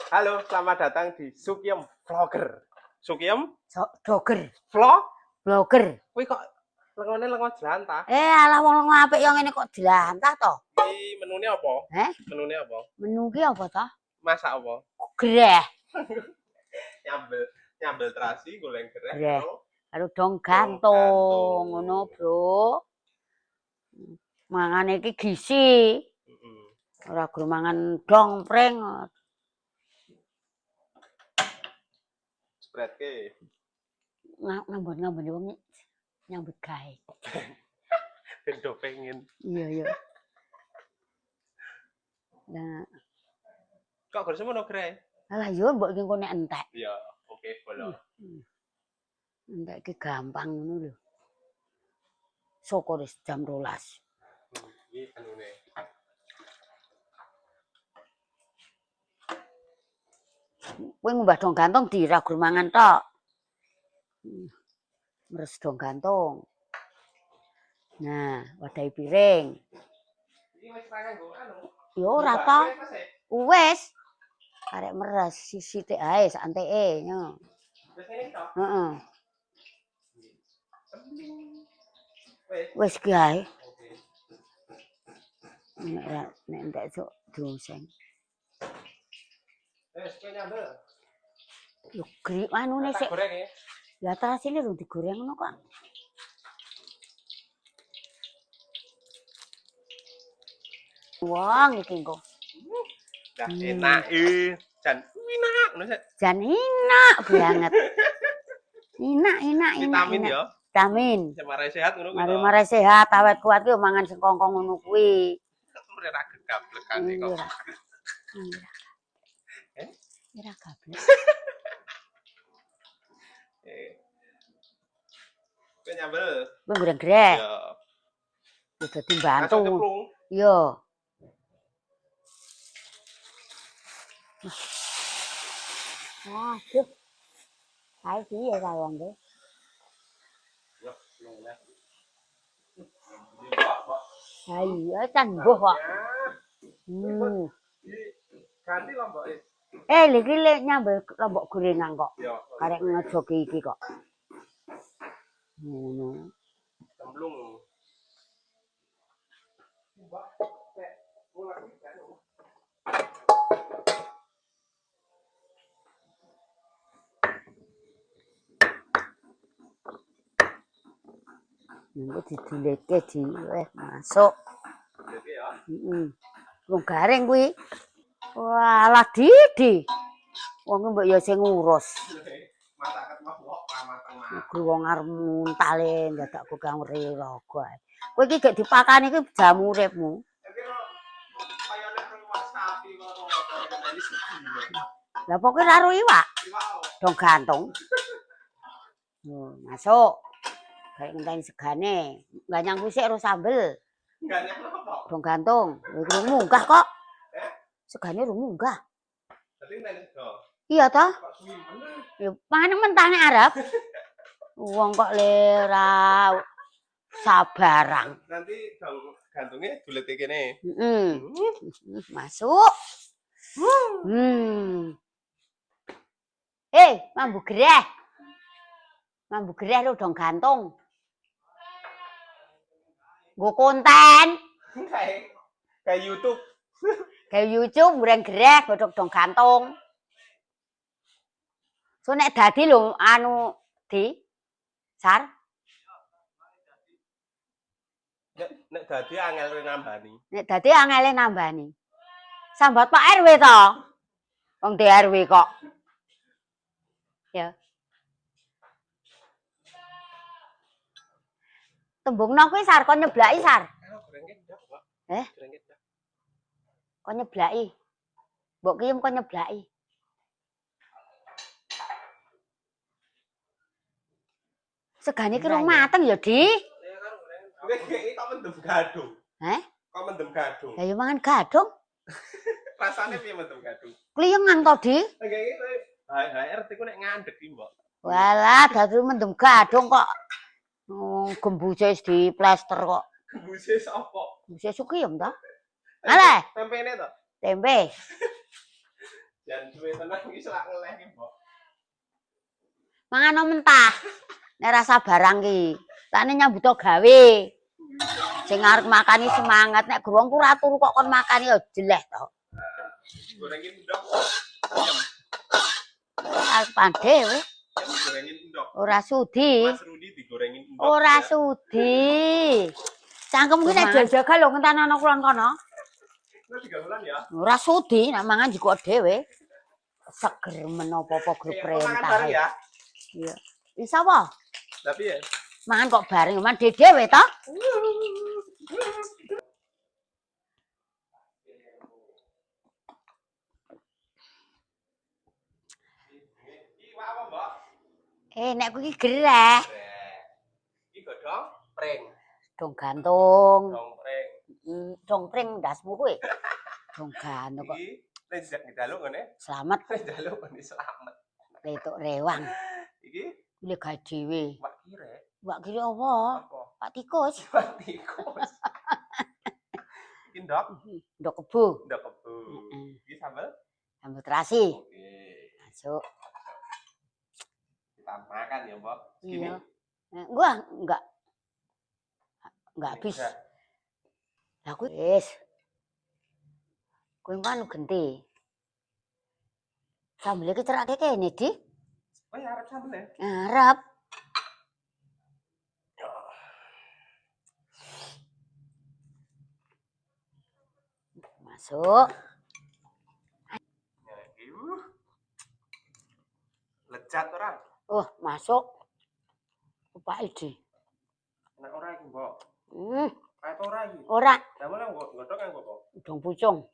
Halo, selamat datang di Sukiem Vlogger. Sukiem? Doger. Vlogger. Blogger. Wih kok lengo jelantah? Alah wong apik yo ngene kok dilantah to. Iki menune apa? Menune apa? Menu ki apa to? Masak apa? Greh. Nyambel terasi, goreng Greh. gereh. Karo dong gantung ngono, Bro. Mangane iki gizi. Ora gur mangan dongpreng. Spretke. Ngambon-ngambon wong nyambut gawe. Bendo pengen. Iya. Nah, kok gak semono greh? alah yo mbok iki engko nek entek. Iya, oke, boleh. Entek iki gampang ngono lho. Soko wis jam 12. Iki anune. Kowe ngumbah dong gantung dira gur mangan tok. Meres dong gantung. Nah, wadahi piring. Iki wis nganggo anu. Yo ora to. Wis. Arek meres sithik ae sak anteke nyo. Wis ngene to? Heeh. Wis. Wis ki ae. Oke. Nek entek sok doseng. Wis kowe nyambel. Yo grik anune sik. Goreng ya. Ya terasine lho digoreng ngono kok. Wong iki engko. Dah enak jan enak ngono sik. Jan enak banget. Enak. Vitamin ya. Vitamin. Semare sehat ngono kuwi. Mari sehat, awet kuat ki mangan sing kongkong ngono kuwi. Ora ra gegablekane kok. Ora gablek. Kowe nyambel. Kowe goreng greh. Ya. Wis dadi bantu. Keplung. Yo. Waduh. Kae piye kawon iki? Yo, lho. Ha iya kan mbuh kok. Ganti lomboke. Iki lek nyambel lombok gorengan kok. Yo. Karek ngejoki iki kok. Ngono. Cemplung. Nunggu diduleke masuk. Oke ya. Wong garing kuwi. Walah Didi. Wong mbok ya sing ngurus. Masakan mah kok mateng-mateng. Iku wong arep muntale ndadakku kang riraga. Kowe iki gek dipakani iki jam uripmu. Kaya nek rumah sapi karo Lah pokoke karo iwak. Dong gantung. Masuk. Kayak ngenteni segane. Enggak nyangku sik karo sambel. enggak nyampe apa? Dong gantung. Iku munggah kok. Segane ru munggah. Dadi nek do. Iya toh? Ya pangan mentane Arab. Wong kok lera sabarang. Nanti gantungnya dulete kene. Masuk. Mambu greh. Mambu greh lu dong gantung. Nggo konten. Kayak YouTube. Kayak YouTube goreng greh godhog dong gantung. So nek dadi lho anu di Sar. Nek dadi angel nambani. Nek dadi angele nambani. Sambat Pak RW to. Wong DRW kok. Ya. Tembungno kuwi Sar kon nyeblaki Sar. Kon nyeblaki. Mbok kiyem kon nyeblaki. Segane ki rung mateng ya, Di. Iki kok mendem gadung. Kok mendem gadung? Lah ya mangan gadung. Rasane piye mendem gadung? Kliyengan to, Di. Nggih iki HR iku nek ngandhek iki, Mbok. Walah, dadi mendem gadung kok. Gembuse wis diplester kok. Gembuse sapa? Gembuse Sukiyem to. Alah, Tempene to? tempe. Jan Dan duwe tenang iki selak ngeleh iki, Mbok. Mangan mentah. Nek rasa barang ki. Takne nyambut gawe. Sing arep makani semangat nek grong ku ora turu kok kon makani ya jeleh to. Gorengin ndok. Arep pandhe we. Gorengin ndok. Ora sudi. Mas Rudi digorengin ndok. Ora sudi. Cangkem ku nek jaga lho ngentan ana kulon kono. Wis 3 bulan ya. Ora sudi nek mangan jiko dhewe. Seger menapa-apa grup perintah. Ya. Iya. Bisa apa? Tapi ya. Mangan kok bareng, man dhewe to? Nek ku iki gereh. Iki godhong pring. Dong gantung. Dong pring. Dong pring ndasmu kuwi. Dong gantung kok. Iki lejak njaluk ngene. Selamat. Njaluk ngene selamat. Letuk rewang. Iki le gawe dhewe. Wak kire. Wak kire apa? Pak tikus. Pak tikus. Iki ndok. Ndok kebo. Ndok kebo. Iki sambel. Sambel terasi. Oke. Masuk. Kita makan ya, Mbok. Iya. Gua enggak habis. Lah kuwi wis. Kuwi kan genti. Sambel iki cerake kene, Di. Oh ya, arep sambel ya? Arep. Masuk. Lezat ora? Oh, masuk. Pak Idi. Nek ora iki, Mbok. Kayak ora iki. Ora. Lah malah godhong kan kok. Udang pucung.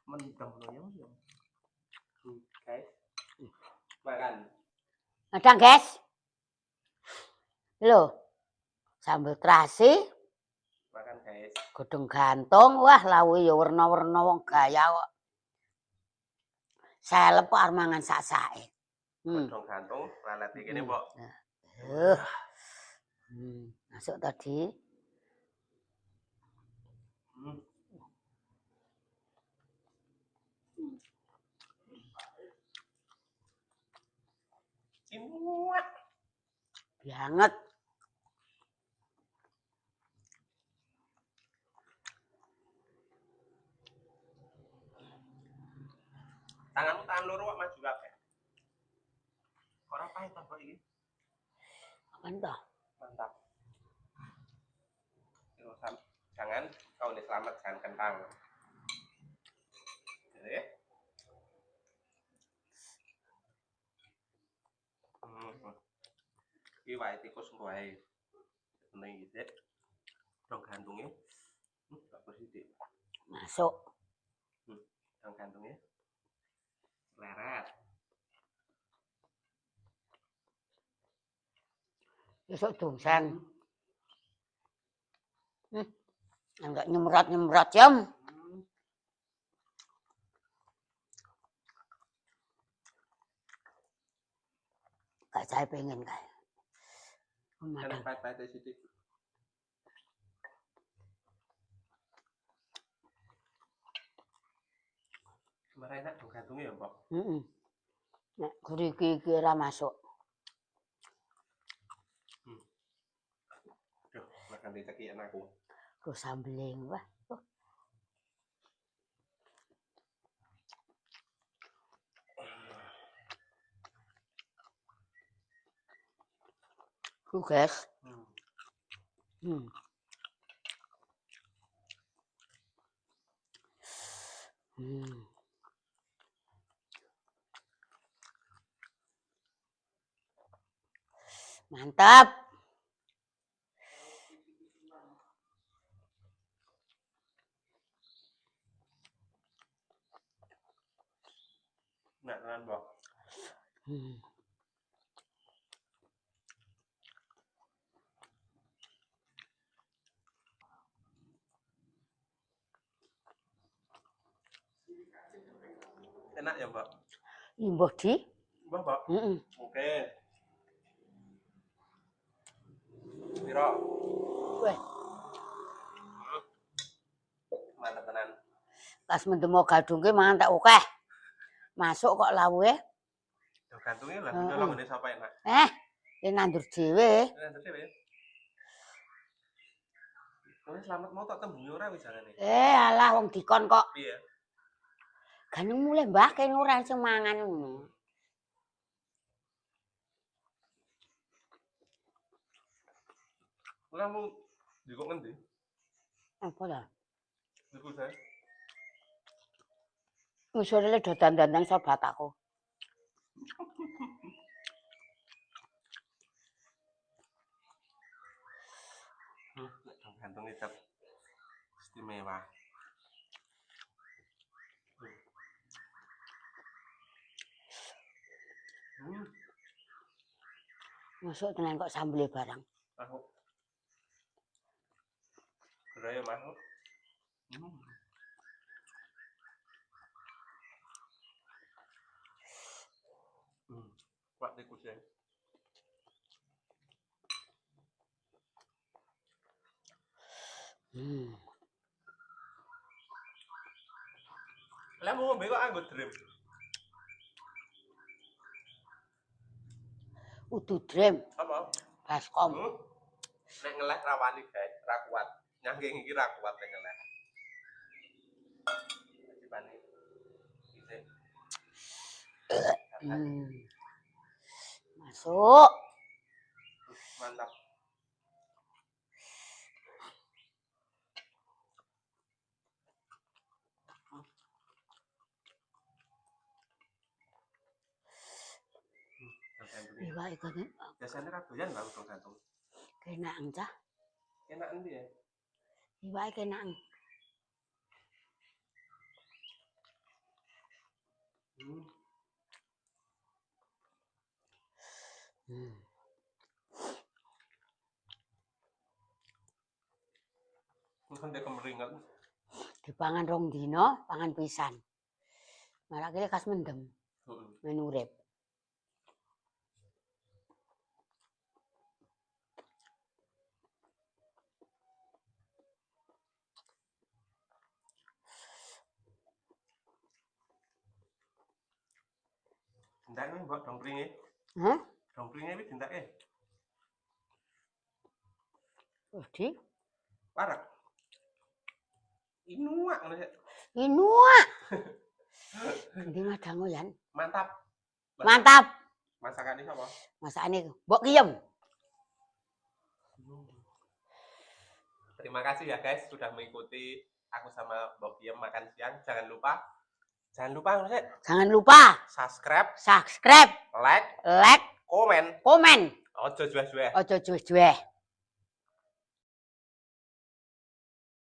Mendem ngono ya. Guys. Makan. Madang, guys. Lho. Sambel terasi. Makan, guys. Godhong gantung. Wah, lawuhe ya werna-werna wong gaya kok. Selep kok arep mangan sak-sake. Godhong gantung lalat iki kene, Mbok. Masuk tadi. Cimuat. Banget. Tanganmu tangan loro kok maju kabeh. Ora pahit apa iki? Mantap. Mantap. Jangan kau ini selamat jangan kentang. Oke. Iki wae tikus wae. Seneng iki. Dong gantungnya. Bagus iki. Masuk. Dong gantungnya. Leret. Besok dongsen. Enggak nyemrat-nyemrat jam. Gak saya pengen kayak. Kan pahit-pahit sithik. Kemarin enak dong gantungnya ya, Mbok. Nek gurih iki ora masuk. Duh, makan ditekian aku. Go sambeling wah. Guys. Mantap. Enak tenan, Mbok. Enak ya, Mbak? Mbah Di. Mbak. Oke. Piro? Weh. Mantap tenan. Pas mendemo gadungke mangan tak akeh. Masuk kok lawuhe. Tergantungnya lah, udah lama nih siapa enak. Ini nandur dhewe. Nandur dhewe. Kowe selamat mau tak tembungi ora wis jane. Alah wong dikon kok. Piye? Gane mulai mbah kene ora sing mangan ngono. Ora mau njukuk ngendi? Apa ta? Niku saya. Usure le dodan-dandang sobat aku. Gantung tetap istimewa. Masuk tenan kok sambele barang. Aku. Geraya masuk. Kuat tikusnya. Lah mau ngombe kok anggo drip. Udu drem. Apa? Baskom. Nek ngeleh rawani guys, ra kuat. Nyangking iki ra kuat nek ngeleh. Dipane. Isih. Masuk. Mantap. Iwak iku nek biasane ra doyan lah udang gantung. kenaken cah. Enak endi ya? Iwake kenaken. Mungkin dia kemeringat. Dipangan rong dina, pangan pisan. Malah kene kas mendem. Men urip. Ndake mbok dongpringe. Hah? Dongpringe wis ndake. Di Warak. Inuak ngono sik. Inuak. Endi madango yan? Mantap. Mantap. Masakane sapa? Masakane mbok kiyem. Terima kasih ya guys sudah mengikuti aku sama Mbok Kiem makan siang. Jangan lupa Jangan lupa subscribe, like, komen. komen. Ojo jueh-jueh. Ojo jueh-jueh.